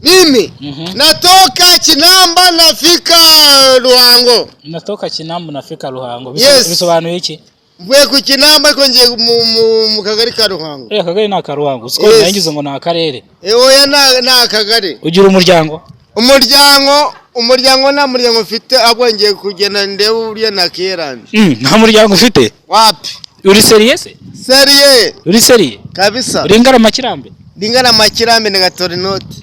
Mimi natoka Kinamba nafika Ruhango. Natoka Kinamba nafika Ruhango. Bisobanuye iki? Mvuye ku Kinamba ariko ngiye mu kagari ka Ruhango. Akagari na Ruhango. Siko nayigize ngo na akarere. Oya na akagari. Ugira umuryango? Umuryango nta muryango ufite ahubwo ngiye kugenda ndebe uriya na Keranje. Nta muryango ufite? Wapi? Uri seriye se? Seriye. Uri seriye? Kabisa. Uri Ngarama Kirambe? Ndingana Makirambe negatora inoti.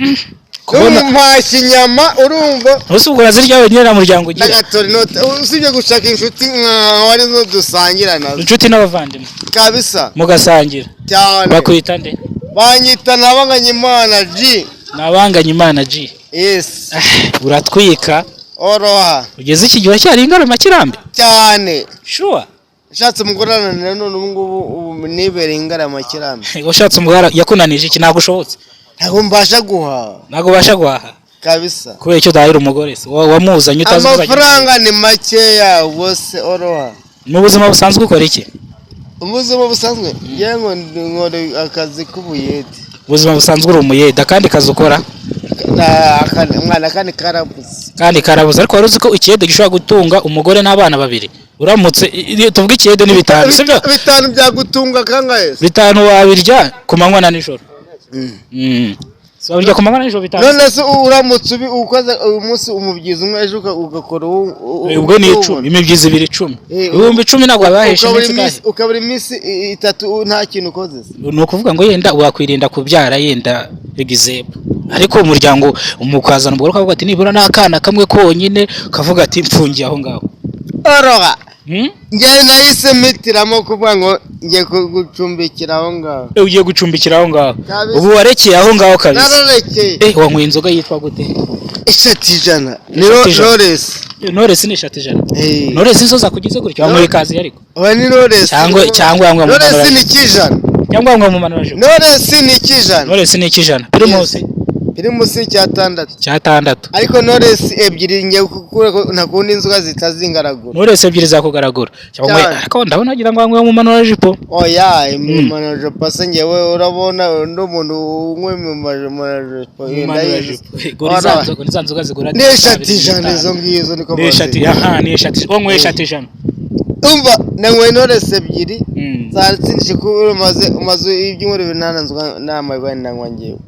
Kubona mpashye inyama urumva. Usubwo razirya wenyine na muryango ugira. Negatora inoti. Usibye gushaka inshuti wari zo dusangira nazo. Inshuti n'abavandimwe. Kabisa. Mugasangira. Cyane. Bakwita nde? Banyita Nabanganyimana G. Nabanganyimana G. Yes. Uratwika. Oroha. Ugeze iki gihe cyari Ngarama Kirambe? Cyane. Sure. Ushatse umugorana none ubu nibere Ngarama Kirambe. Ushatse umugara yakunanije iki nagushobotse? Ntago mbasha guhaha. Nago basha guhaha. Kabisa. Kubera icyo dahira umugore se wamuzanye utazuzanye. Amafaranga ni makeya bose oroha. Mu buzima busanzwe ukora iki? Ubuzima busanzwe yengo nkore akazi k'ubuyede. Ubuzima busanzwe uri umuyede kandi kazi ukora? Mwana kandi karabuze. Kandi karabuze ariko waruzi ko ikiyede gishobora gutunga umugore n'abana babiri. Uramutse tuvuga ikiyede ni bitanu sibyo? Bitanu byagutunga kangahe? Bitanu wabirya ku manywa na nijoro. So urya ku manywa na nijoro bitanu. None se uramutse ukoze umunsi umubyizi umwe ejo ugakora ubwo ni 10 imibyizi 210. Ibihumbi 10 nagwa baheshe n'iki? Ukabura iminsi 3 nta kintu ukoze. No kuvuga ngo yenda wakwirinda kubyara yenda egizebo. Ariko umuryango umukazana ubwo ukavuga ati nibura nakana kamwe konyine kavuga ati mfungiye aho ngaho. Oroha. Ngiye nahise mitiramo kuvuga ngo ngiye gucumbikira aho ngaho. Ugiye gucumbikira aho ngaho. Ubu warekeye aho ngaho kabisa. Nararekeye. Wanywe inzoga yitwa gute? Ishatijana. Ni Knowless. Knowless ni Ishatijana. Knowless zo zakugize gutyo wanywe ikazi ariko. Oya ni Knowless. Cyangwa wanywe mu Knowless ni kijana. Cyangwa wanywe mu manuraje. Knowless ni kijana. Knowless ni kijana. Primus cyatandatu. Cyatandatu. Ariko Knowless ebyiri ngiye kukura ntakundi inzoga zitazingaragura. Knowless ebyiri zakugaragura. Cyangwa ariko ndabona agira ngo wanywe mu manuraje po. Oya mu manuraje po se ngewe urabona n'umuntu unywe mu manuraje po. Goriza nzoga zigura. Ni Ishatijana izo ngizo niko bavuga. Ni Ishatijana. Ni Ishatijana. Wanywe Ishatijana. Umva nanywe Knowless ebyiri. Zatsindije ko umaze ibyumweru binananzwa n'amayibani nanywa ngewe.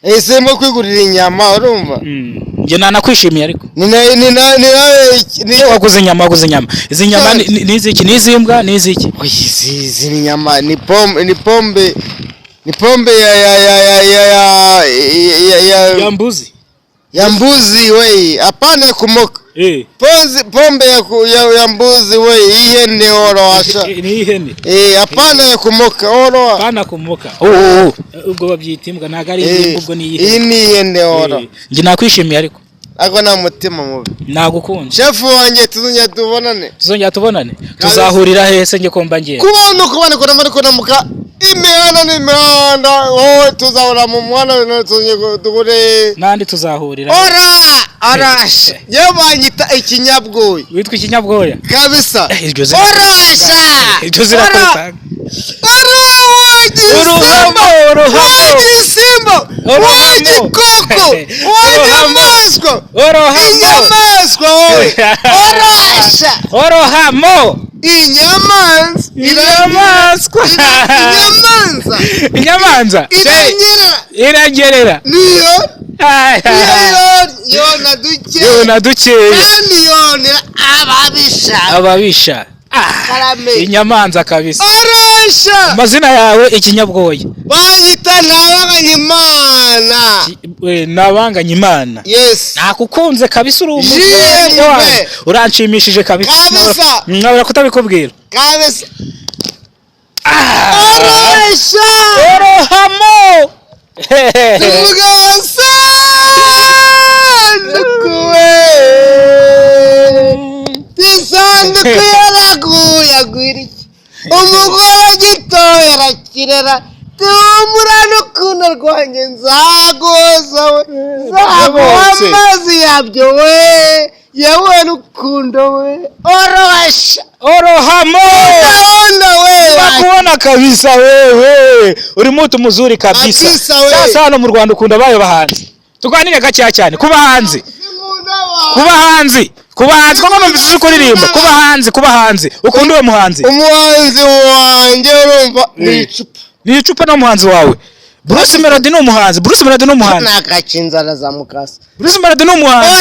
Esembo kwigurira inyama urumva? Nge nanakwishimiye ariko. Ni waguze inyama Izi nyama ni iziki nizimbwa ni iziki? Izi nyama ni pombe ya mbuzi we apana kumoka. Pombe ya mbuzi we ihene oroasha. Ni ihene. Apana ya kumoka oro. Apana kumoka. Ubwo babyita imbwa nagari ubwo ni ihene. Iyi ni ihene oro. Nge nakwishimiye ariko. Ako na mutima mubi. Nagukunze. Chef wanjye tuzongera tubonane. Tuzahurira hese nge komba ngiye. Kubona ko namuka imihanda tuzahura mu mwana tuzongera duhure. Nandi tuzahurira. Arasha. Yewe banyita ikinyabwoya. Witwa ikinyabwoya? Kabisa. Arasha. Iryo zira kwitanga. Igisimba w'igikoko w'inyamaswa orohamo inyamanza iragerera yona dukeya kandi yonera ababisha inyamanza kabisa. Amazina yawe ikinyabwoya? Banyita Nabanganyimana. Yes. Nakukunze kabisa uri umuntu. Uranshimishije kabisa. Nkabura kutabikubwira. Kabisa. Orohamo. Umugore gitoya arakirera tumura n'urukundo rwanjye nzagoza we nzaguha amazi yabyo we yewe n'urukundo we orohamo bakubona kabisa wewe uri mutu muzuri kabisa. Sasa hano mu Rwanda ukunda bayo bahanzi tuganire gakeya cyane kuba hanze kuko numvise kuririmba kuba hanze ukunda uwo muhanzi umuhanzi wanjye urumva ni icupa no muhanzi wawe Bruce Melody ni umuhanzi nakacinzara za mukasa Bruce Melody ni umuhanzi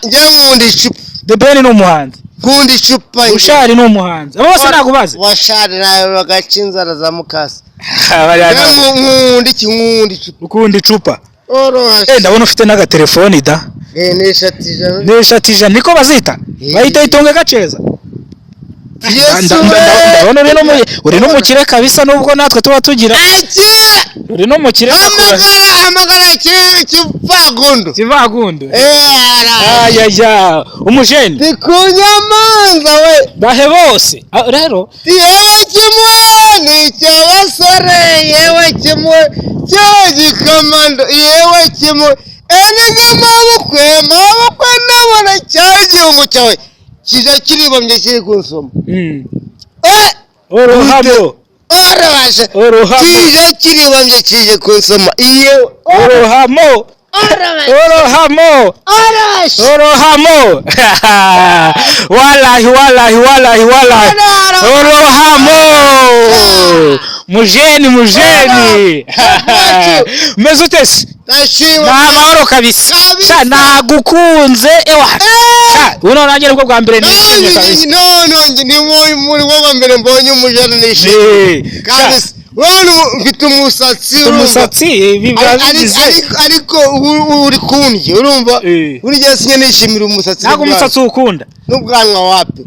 njye nkunda icupa The Ben ni umuhanzi nkunda icupa Ushari ni umuhanzi abo bose ntago bazi washari nawe bagacinzara za mukasa nkunda icupa ukunda icupa ndabona ufite n'agatelefoni da neshatija niko bazita bayita itonge gaceza ndabona uri n'umukire kabisa nubwo natwe tuba tugira uri n'umukire amagara kivagundu ayaya umujeni ndi ku nyamanza we bahe bose rero yewe kimwe ni icy'abasore yewe kimwe cy'igikomando yewe kimwe enega mabukwe nabona cyari igihungu cyawe kija kiribamye kiri kunsoma orohamo kija kiribamye kije kunsoma iyo orohamo wallahi orohamo mujeni meze utese mahoro kabisa nagukunze uno nanjye nibwo bwa mbere nishimye kabisa ni muri wo bwa mbere mbonye umujeni nishimye kandi mfite umusatsi ariko uri kundya urumva buri gihe sinye nishimira umusatsi ntabwo umusatsi ukunda n'ubwanwa wapi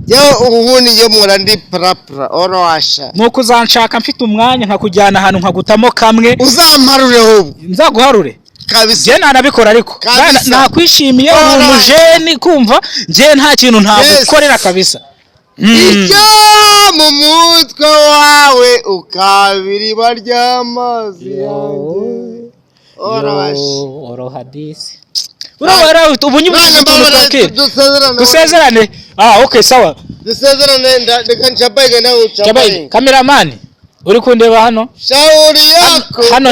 yewe ubundi njye mura ndi prapra orowasha nuko uzanshaka mfite umwanya nkakujyana ahantu nkagutamo kamwe uzamparure ahubwo nzaguharure kabisa njye nanabikora ariko nakwishimiye umujeni kumva njye nta kintu ntagukorera kabisa icyo mu mutwe wawe ukabiriba ry'amazi yanjye orohadisi urabara ubu nyibutse twakira dusezerane okay sawa dusezerane reka ncabaye nawe ucabaye cameraman uri kundeba hano shauri yako hano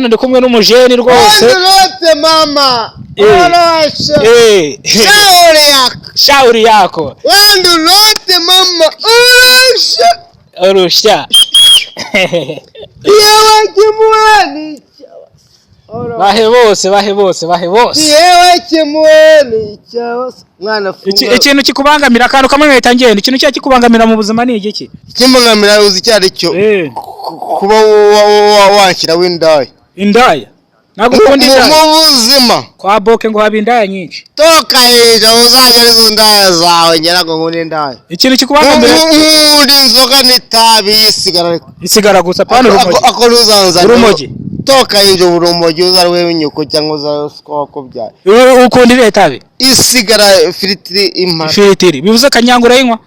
ndi kumwe n'umujeni rwose rote mama shauri yako rote mama urusha yewe kimwani bahe bose yewe kimwani mwana ikintu kikubangamira akantu kamwe ngahita ngenda ikintu cyo kikubangamira mu buzima ni igiki kimubangamira uzi cyari cyo kuba wakira w'indaya ntabwo ukunda indaya mu buzima kwa boke ngo haba indaya nyinshi toka hejuru uzajya arizo ndaya zawe nyirago nkunda indaya ikintu kikubangamira nkunda inzoga n'itabi isigara gusa pana urumogi toka hejuru urumogi uzari wewe nyuko cyangwa uzari ko byaye ukunda irihe tabi isigara firitiri bivuze kanyangura yinywa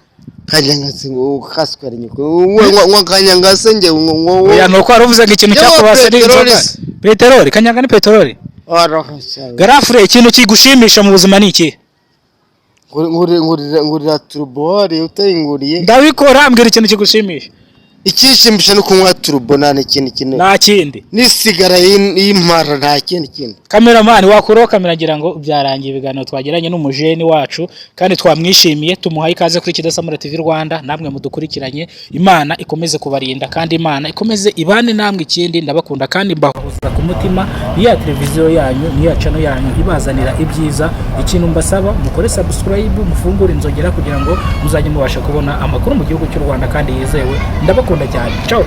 kanyangase ukaswera nyuko kanyangase nge oya nuko waruvuze ngo ikintu cyakubase ni inzoga peteroli kanyanga ni peteroli garafure ikintu kigushimisha mu buzima ni iki ngurira turbore utayinguriye ndabikora ambwira ikintu kigushimisha ikishimisha no kunywa turbo nta kindi nisigara y'impara nta kindi cameraman wakuro kamera gira ngo byarangiye ibiganiro twagiranye n'umujeni wacu kandi twamwishimiye tumuhaye ikaze kuri Kidasamura TV Rwanda namwe mudukurikiranye Imana ikomeze kubarinda kandi Imana ikomeze ibane namwe ikindi ndabakunda kandi mbahuza ku mutima ya televiziyo yanyu niya channel yanyu ibazanira ibyiza ikintu mbasaba mukore subscribe mufungure inzogera kugira ngo muzajye mubasha kubona amakuru mu gihugu cy'u Rwanda kandi yizewe ndabakunda cyane ciao